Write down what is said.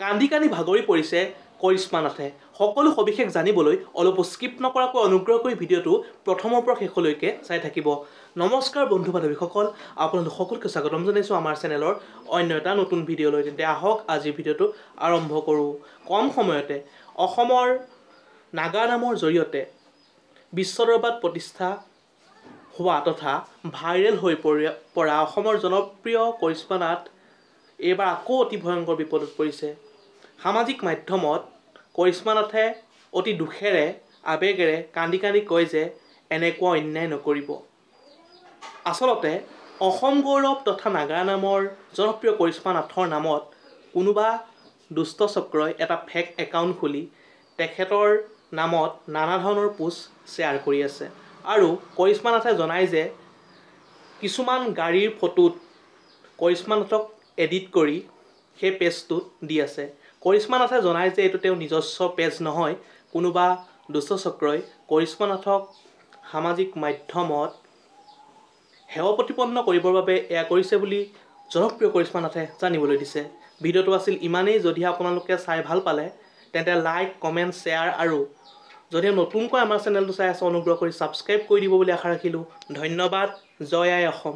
কান্দি কান্দি ভাগৰি পৰিছে কৰিশ্মা নাথে। সকলো সবিশেষ জানিবলৈ অলপো স্কিপ নকৰাকৈ অনুগ্ৰহ কৰি ভিডিঅ'টো প্ৰথমৰ পৰা শেষলৈকে চাই থাকিব। নমস্কাৰ বন্ধু বান্ধৱীসকল, আপোনালোক সকলোকে স্বাগতম জনাইছোঁ আমাৰ চেনেলৰ অন্য এটা নতুন ভিডিঅ'লৈ। তেন্তে আহক আজিৰ ভিডিঅ'টো আৰম্ভ কৰোঁ। কম সময়তে অসমৰ নাগা নামৰ জৰিয়তে বিশ্ব দৰবাৰত প্ৰতিষ্ঠা হোৱা তথা ভাইৰেল হৈ পৰা অসমৰ জনপ্ৰিয় কৰিশ্মা নাথ এইবাৰ আকৌ অতি ভয়ংকৰ বিপদত পৰিছে। সামাজিক মাধ্যমত কৰিশ্মা নাথে অতি দুখেৰে আৱেগেৰে কান্দি কান্দি কয় যে এনেকুৱা অন্যায় নকৰিব। আচলতে অসম গৌৰৱ তথা নাগা নামৰ জনপ্ৰিয় কৰিশ্মা নাথৰ নামত কোনোবা দুষ্ট চক্ৰই এটা ফেক একাউণ্ট খুলি তেখেতৰ নামত নানা ধৰণৰ পোষ্ট শ্বেয়াৰ কৰি আছে। আৰু কৰিশ্মা নাথে জনায় যে কিছুমান গাড়ীৰ ফটোত কৰিশ্মা নাথক এডিট কৰি সেই পেজটোত দি আছে। কৰিশ্মা নাথে জনায় যে এইটো তেওঁ নিজস্ব পেজ নহয়, কোনোবা দুষ্ট চক্ৰই কৰিশ্মা নাথক সামাজিক মাধ্যমত হেয় প্ৰতিপন্ন কৰিবৰ বাবে এয়া কৰিছে বুলি জনপ্ৰিয় কৰিশ্মা নাথে জানিবলৈ দিছে। ভিডিঅ'টো আছিল ইমানেই। যদি আপোনালোকে চাই ভাল পালে তেন্তে লাইক, কমেণ্ট, শ্বেয়াৰ আৰু যদি নতুনকৈ আমাৰ চেনেলটো চাই আছে অনুগ্ৰহ কৰি ছাবস্ক্ৰাইব কৰি দিব বুলি আশা ৰাখিলোঁ। ধন্যবাদ। জয় আই অসম।